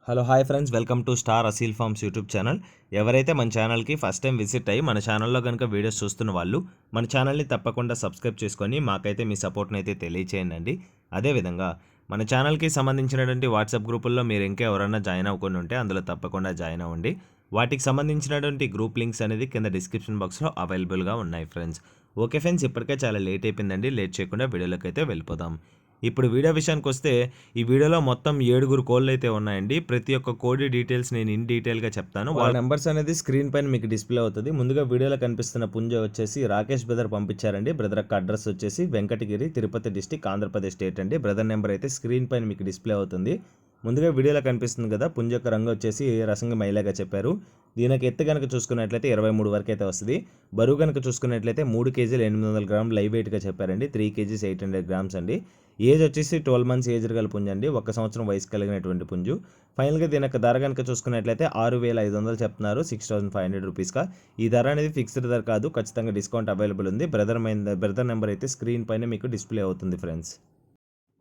Hello hi friends, welcome to star Aseel farms YouTube channel. ఎవరైతే మన ఛానల్కి ఫస్ట్ టైం విజిట్ అయ్యి మన ఛానల్లో కనుక వీడియోస్ చూస్తున్న వాళ్ళు మన ఛానల్ని తప్పకుండా సబ్స్క్రైబ్ చేసుకొని మాకైతే మీ సపోర్ట్ని అయితే తెలియచేయండి. అదేవిధంగా మన ఛానల్కి సంబంధించినటువంటి వాట్సాప్ గ్రూపుల్లో మీరు ఇంకా ఎవరైనా జాయిన్ అవ్వకుండా ఉంటే అందులో తప్పకుండా జాయిన్ అవ్వండి. వాటికి సంబంధించినటువంటి గ్రూప్ లింక్స్ అనేది కింద డిస్క్రిప్షన్ బాక్స్లో అవైలబుల్గా ఉన్నాయి ఫ్రెండ్స్. ఓకే ఫ్రెండ్స్, ఇప్పటికే చాలా లేట్ అయిపోయిందండి. లేట్ చేయకుండా వీడియోలోకి అయితే వెళ్ళిపోదాం. ఇప్పుడు వీడియో విషయానికి వస్తే ఈ వీడియోలో మొత్తం 7 కోళ్ళు అయితే ఉన్నాయండి. ప్రతి ఒక్క కోడి డీటెయిల్స్ నేను ఇన్ డీటెయిల్గా చెప్తాను. వాళ్ళ నెంబర్స్ అనేది స్క్రీన్ పైన మీకు డిస్ప్లే అవుతుంది. ముందుగా వీడియోలో కనిపిస్తున్న పుంజ వచ్చేసి రాకేష్ బ్రదర్ పంపించారండి. బ్రదర్ యొక్క అడ్రస్ వచ్చేసి వెంకటగిరి, తిరుపతి డిస్టిక్, ఆంధ్రప్రదేశ్ స్టేట్ అండి. బ్రదర్ నెంబర్ అయితే స్క్రీన్ పైన మీకు డిస్ప్లే అవుతుంది. ముందుగా వీడియోలో కనిపిస్తుంది కదా, పుంజ యొక్క రంగు వచ్చేసి రసంగ మైలాగా చెప్పారు. దీనికి ఎత్తు కనుక చూసుకున్నట్లయితే 23 వరకు అయితే వస్తుంది. బరువు కనుక చూసుకున్నట్లయితే 3 కేజీలు 800 గ్రాములు లైవ్ వెయిట్గా చెప్పారండి. 3 కేజీస్ 800 గ్రామ్స్ అండి. ఏజ్ వచ్చేసి 12 మంత్స్ ఏజ్ గల పుంజు అండి. 1 సంవత్సరం వయసు కలిగినటువంటి పుంజు. ఫైనల్గా దీని యొక్క ధర కనుక చూసుకున్నట్లయితే 6,500 చెప్తున్నారు, 6,500 రూపీస్గా. ఈ ధర అనేది ఫిక్స్డ్ ధర కాదు, ఖచ్చితంగా డిస్కౌంట్ అవైలబుల్ ఉంది. బ్రదర్ నెంబర్ అయితే స్క్రీన్ పైన మీకు డిస్ప్లే అవుతుంది ఫ్రెండ్స్.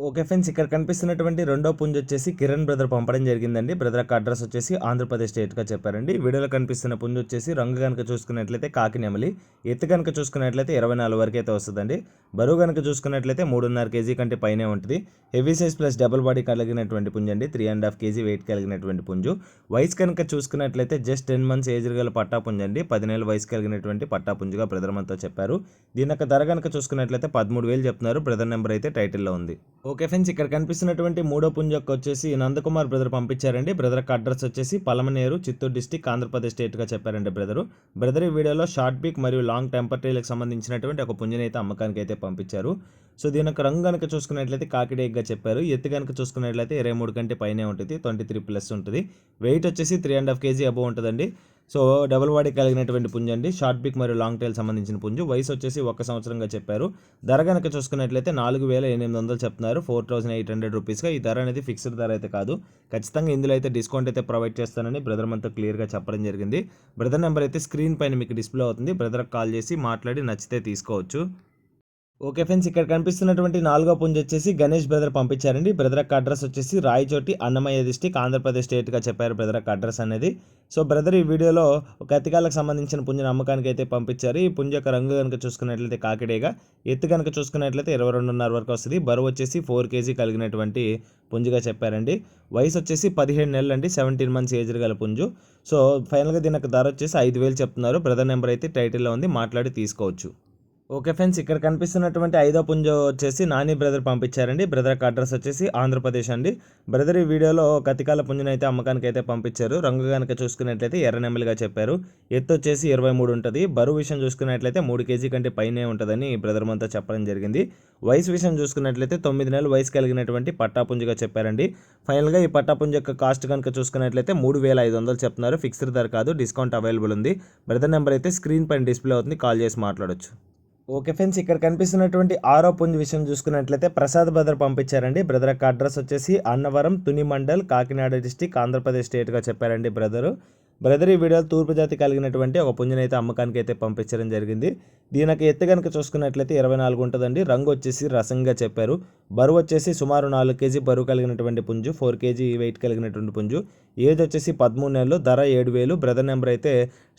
ఓకే ఫ్రెండ్స్, ఇక్కడ కనిపిస్తున్నటువంటి రెండో పుంజు వచ్చేసి కిరణ్ బ్రదర్ పంపడం జరిగిందండి. బ్రదర్ యొక్క అడ్రస్ వచ్చేసి ఆంధ్రప్రదేశ్ స్టేట్గా చెప్పారండి. వీడియోలో కనిపిస్తున్న పుంజు వచ్చేసి రంగు కనుక చూసుకున్నట్లయితే కాకి నెమలి. ఎత్తు కనుక చూసుకున్నట్లయితే 24 వరకు అయితే వస్తుందండి. బరువు కనుక చూసుకున్నట్లయితే 3.5 కేజీ కంటే పైనే ఉంటుంది. Heavy size plus double body కలిగినటువంటి పుంజు అండి. 3.5 కేజీ వెయిట్ కలిగినటువంటి పుంజు. వయసు కనుక చూసుకున్నట్లయితే జస్ట్ 10 మంత్స్ ఏజ్ గల పట్టా పుంజు అండి. 10 నెలల వయసు కలిగినటువంటి పట్టా పుంజుగా బ్రదర్ మనతో చెప్పారు. దీని యొక్క ధర కనుక చూసుకున్నట్లయితే 13,000 చెప్తున్నారు. బ్రదర్ నెంబర్ అయితే టైటిల్లో ఉంది. ఓకే ఫ్రెండ్స్, ఇక్కడ కనిపిస్తున్నటువంటి మూడో పుంజొక్క వచ్చేసి నందకుమార్ బ్రదర్ పంపించారండి. బ్రదర్ యొక్క అడ్రస్ వచ్చేసి పలమనేరు, చిత్తూరు డిస్టిక్, ఆంధ్రప్రదేశ్ స్టేట్గా చెప్పారండి బ్రదర్ ఈ వీడియోలో షార్ట్ బీక్ మరియు లాంగ్ టెంపర్ టైల్కి సంబంధించినటువంటి ఒక పుంజని అయితే అమ్మకానికి అయితే పంపించారు. సో దీని యొక్క రంగు కనుక చూసుకున్నట్లయితే కాకిడేగ్గా చెప్పారు. ఎత్తు కనుక చూసుకున్నట్లయితే 23 కంటే పైనే ఉంటుంది, 23+ ఉంటుంది. వెయిట్ వచ్చేసి 3.5 కేజీ అబోవ్ ఉంటుందండి. సో డబుల్ బాడీ కలిగినటువంటి పుంజు అండి. షార్ట్ బిక్ మరియు లాంగ్ టైల్ సంబంధించిన పుంజు. వయసు వచ్చేసి 1 సంవత్సరంగా చెప్పారు. ధర కనుక చూసుకున్నట్లయితే 4,800 చెప్తున్నారు, 4,800 రూపీస్గా. ఈ ధర అనేది ఫిక్స్డ్ ధర అయితే కాదు, ఖచ్చితంగా ఇందులో అయితే డిస్కౌంట్ అయితే ప్రొవైడ్ చేస్తానని బ్రదర్ మనతో క్లియర్గా చెప్పడం జరిగింది. బ్రదర్ నెంబర్ అయితే స్క్రీన్ పైన మీకు డిస్ప్లే అవుతుంది. బ్రదర్కి కాల్ చేసి మాట్లాడి నచ్చితే తీసుకోవచ్చు. ఓకే ఫ్రెండ్స్, ఇక్కడ కనిపిస్తున్నటువంటి నాలుగో పుంజు వచ్చేసి గణేష్ బ్రదర్ పంపించారండి. బ్రదర్ యొక్క అడ్రస్ వచ్చేసి రాయచోటి, అన్నమయ్య డిస్టిక్, ఆంధ్రప్రదేశ్ స్టేట్గా చెప్పారు బ్రదర్ యొక్క అడ్రస్ అనేది. సో బ్రదర్ ఈ వీడియోలో ఒక అతికాలకు సంబంధించిన పుంజుని అమ్మకానికి అయితే పంపించారు. ఈ పుంజు యొక్క రంగు కనుక చూసుకున్నట్లయితే కాకిడేగా. ఎత్తు కనుక చూసుకున్నట్లయితే 22.5 వరకు వస్తుంది. బరువు వచ్చేసి 4 కేజీ కలిగినటువంటి పుంజుగా చెప్పారండి. వయసు వచ్చేసి 17 నెలలు అండి, 17 మంత్స్ ఏజ్ గల పుంజు. సో ఫైనల్గా దీని యొక్క ధర వచ్చేసి 5,000 చెప్తున్నారు. బ్రదర్ నెంబర్ అయితే టైటిల్లో ఉంది, మాట్లాడి తీసుకోవచ్చు. ఓకే ఫ్రెండ్స్, ఇక్కడ కనిపిస్తున్నటువంటి ఐదో పుంజు వచ్చేసి నాని బ్రదర్ పంపించారండి. బ్రదర్ యొక్క అడ్రస్ వచ్చేసి ఆంధ్రప్రదేశ్ అండి. బ్రదర్ ఈ వీడియోలో కతికాల పుంజుని అయితే అమ్మకానికి అయితే పంపించారు. రంగు కనుక చూసుకున్నట్లయితే ఎర్ర నెమలిగా చెప్పారు. ఎత్తు వచ్చేసి 23 ఉంటుంది. బరువు విషయం చూసుకున్నట్లయితే 3 కేజీ కంటే పైనే ఉంటుందని బ్రదర్ మనతో చెప్పడం జరిగింది. వయసు విషయం చూసుకున్నట్లయితే 9 నెలల వయసు కలిగినటువంటి పట్టాపుంజుగా చెప్పారండి. ఫైనల్గా ఈ పట్టాపుంజు యొక్క కాస్ట్ కనుక చూసుకున్నట్లయితే 3,500 చెప్తున్నారు. ఫిక్స్డ్ ధర కాదు, డిస్కౌంట్ అవైలబుల్ ఉంది. బ్రదర్ నెంబర్ అయితే స్క్రీన్ పైన డిస్ప్లే అవుతుంది, కాల్ చేసి మాట్లాడొచ్చు. ఓకే ఫ్రెండ్స్, ఇక్కడ కనిపిస్తున్నటువంటి ఆరో పుంజు విషయం చూసుకున్నట్లయితే ప్రసాద్ బ్రదర్ పంపించారండి. బ్రదర్ యొక్క అడ్రస్ వచ్చేసి అన్నవరం, తుని మండల్, కాకినాడ డిస్టిక్, ఆంధ్రప్రదేశ్ స్టేట్గా చెప్పారండి బ్రదర్ ఈ వీడియోలో తూర్పు జాతి కలిగినటువంటి ఒక పుంజుని అయితే అమ్మకానికి అయితే పంపించడం జరిగింది. దీనికి ఎత్తు కనుక చూసుకున్నట్లయితే 24 ఉంటుందండి. రంగు వచ్చేసి రసంగా చెప్పారు. బరువు వచ్చేసి సుమారు 4 కేజీ బరువు కలిగినటువంటి పుంజు, 4 కేజీ వెయిట్ కలిగినటువంటి పుంజు. ఏజ్ వచ్చేసి 13 నెలలు, ధర 7,000. బ్రదర్ నెంబర్ అయితే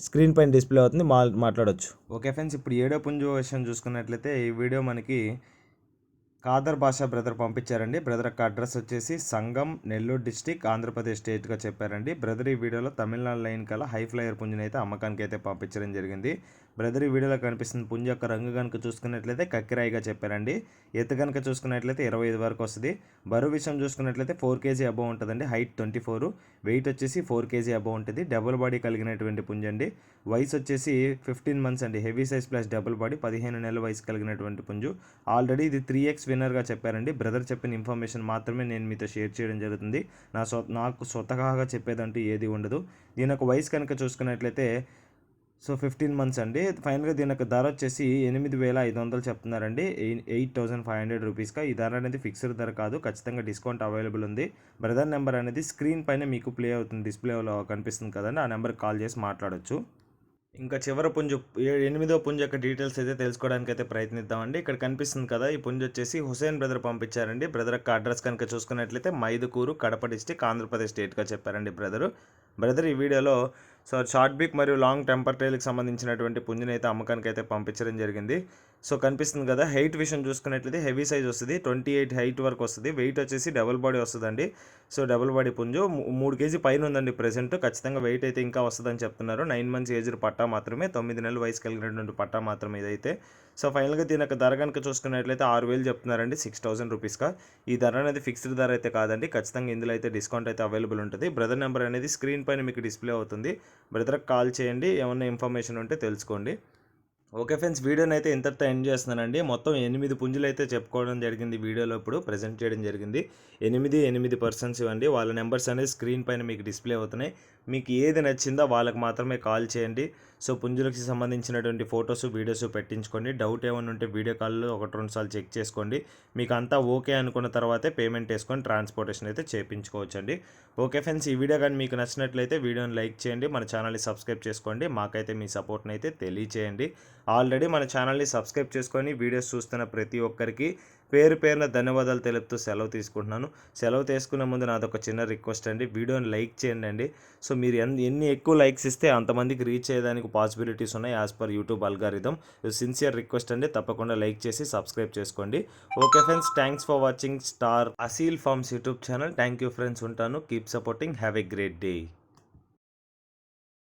స్క్రీన్ పైన డిస్ప్లే అవుతుంది, మాట్లాడొచ్చు. ఓకే ఫ్రెండ్స్, ఇప్పుడు ఏడో పుంజు విషయం చూసుకున్నట్లయితే ఈ వీడియో మనకి కాదర్ భాషా బ్రదర్ పంపించారండి. బ్రదర్ యొక్క అడ్రస్ వచ్చేసి సంగం, నెల్లూరు డిస్టిక్, ఆంధ్రప్రదేశ్ స్టేట్గా చెప్పారండి. బ్రదర్ ఈ వీడియోలో తమిళనాడు లైన్ కల హై ఫ్లైయర్ పుంజుని అయితే అమ్మకానికి అయితే పంపించడం జరిగింది. బ్రదర్ ఈ వీడియోలో కనిపిస్తున్న పుంజు యొక్క రంగు కనుక చూసుకున్నట్లయితే కక్కిరాయిగా చెప్పారండి. ఎత్తు కనుక చూసుకున్నట్లయితే 25 వరకు వస్తుంది. బరువు విషయం చూసుకున్నట్లయితే 4 కేజీ అబోవ్ ఉంటుందండి. హైట్ 24, వెయిట్ వచ్చేసి 4 కేజీ అబోవ్ ఉంటుంది. డబుల్ బాడీ కలిగినటువంటి పుంజు అండి. వయసు వచ్చేసి 15 మంత్స్ అండి. Heavy size plus double body, 15 నెలల వయసు కలిగినటువంటి పుంజు. ఆల్రెడీ ఇది 3x విన్నర్గా చెప్పారండి. బ్రదర్ చెప్పిన ఇన్ఫర్మేషన్ మాత్రమే నేను మీతో షేర్ చేయడం జరుగుతుంది. నాకు స్వతహాగా చెప్పేదంటూ ఏది ఉండదు. దీని యొక్క వయసు కనుక చూసుకున్నట్లయితే 15 మంత్స్ అండి. ఫైనల్గా దీని యొక్క ధర వచ్చేసి 8,500 చెప్తున్నారండి, 8,500 రూపీస్గా. ఈ ధర అనేది ఫిక్స్డ్ ధర కాదు, ఖచ్చితంగా డిస్కౌంట్ అవైలబుల్ ఉంది. బ్రదర్ నెంబర్ అనేది స్క్రీన్ పైన మీకు ప్లే అవుతుంది, డిస్ప్లేలో కనిపిస్తుంది కదండి. ఆ నెంబర్కి కాల్ చేసి మాట్లాడొచ్చు. ఇంకా చివరి పుంజు ఎనిమిదో పుంజు యొక్క డీటెయిల్స్ అయితే తెలుసుకోవడానికి అయితే ప్రయత్నిద్దామండి. ఇక్కడ కనిపిస్తుంది కదా! ఈ పుంజు వచ్చేసి హుసేన్ బ్రదర్ పంపించారండి. బ్రదర్ యొక్క అడ్రస్ కనుక చూసుకున్నట్లయితే మైదుకూరు, కడప డిస్ట్రిక్ట్, ఆంధ్రప్రదేశ్ స్టేట్‌గా చెప్పారండి బ్రదరు. బ్రదర్ ఈ వీడియోలో షార్ట్ బీక్ మరియు లాంగ్ టెంపర్ టైల్‌కి సంబంధించినటువంటి పుంజునైతే అమ్మకానికైతే పంపించడం జరిగింది. కనిపిస్తుంది కదా! హైట్ విషయం చూసుకున్నట్లయితే హెవీ సైజ్ వస్తది. 28 హైట్ వరకు వస్తది. వెయిట్ వచ్చేసి డబుల్ బాడీ వస్తదండి. డబుల్ బాడీ పుంజు 3 కేజీ పైన ఉందండి ప్రెజెంట్. ఖచ్చితంగా వెయిట్ అయితే ఇంకా వస్తదని చెప్తున్నారు. 9 మంత్స్ ఏజ్డ్ పట్టా మాత్రమే. 9 నెలల వయసు కలిగినటువంటి పట్టా మాత్రమే ఇదైతే. ఫైనల్‌గా దీని యొక్క ధర కనుక చూసుకున్నట్లయితే 6,000 చెప్తున్నారండి. 6,000 రూపీస్‌గా. ఈ ధర అనేది ఫిక్స్డ్ ధర అయితే కాదండి. ఖచ్చితంగా ఇందులో అయితే డిస్కౌంట్ అయితే అవైలబుల్ ఉంటుంది. బ్రదర్ నెంబర్ అనేది స్క్రీన్ పైన మీకు డిస్‌ప్లే అవుతుంది. బ్రదర్‌కి కాల్ చేయండి. ఏమన్నా ఇన్ఫర్మేషన్ ఉంటే తెలుసుకోండి. ఓకే ఫ్రెండ్స్, వీడియోని అయితే ఇంతటితో ఎండ్ చేస్తున్నానండి. మొత్తం 8 పుంజులు అయితే చెప్పుకోవడం జరిగింది వీడియోలో ఇప్పుడు ప్రజెంట్ చేయడం జరిగింది. 8 పర్సన్స్ ఇవ్వండి. వాళ్ళ నెంబర్స్ అనేది స్క్రీన్ పైన మీకు డిస్ప్లే అవుతున్నాయి. మీకు ఏది నచ్చిందో వాళ్ళకి మాత్రమే కాల్ చేయండి. పుంజులకి సంబంధించినటువంటి ఫొటోస్, వీడియోస్ పెట్టించుకోండి. డౌట్ ఏమైనా ఉంటే వీడియో కాల్లో 1-2 సార్లు చెక్ చేసుకోండి. మీకు అంతా ఓకే అనుకున్న తర్వాతే పేమెంట్ వేసుకొని ట్రాన్స్పోర్టేషన్ అయితే చేయించుకోవచ్చండి. ఓకే ఫ్రెండ్స్, ఈ వీడియో కానీ మీకు నచ్చినట్లయితే వీడియోని లైక్ చేయండి. మన ఛానల్ని సబ్స్క్రైబ్ చేసుకోండి. మాకైతే మీ సపోర్ట్ని అయితే తెలియచేయండి. ఆల్రెడీ మన ఛానల్ని సబ్స్క్రైబ్ చేసుకొని వీడియోస్ చూస్తున్న ప్రతి ఒక్కరికి పేరు పేరున ధన్యవాదాలు తెలుపుతూ సెలవు తీసుకుంటున్నాను. సెలవు తీసుకునే ముందు నాదొక చిన్న రిక్వెస్ట్ అండి. వీడియోని లైక్ చేయండి. మీరు ఎన్ని ఎక్కువ లైక్స్ ఇస్తే అంతమందికి రీచ్ అయ్యేదానికి పాసిబిలిటీస్ ఉన్నాయి as per YouTube algorithm. Sincere request అండి. తప్పకుండా లైక్ చేసి సబ్స్క్రైబ్ చేసుకోండి. Okay friends, thanks for watching star Aseel farms YouTube channel. Thank you friends, ఉంటాను. Keep supporting. Have a great day.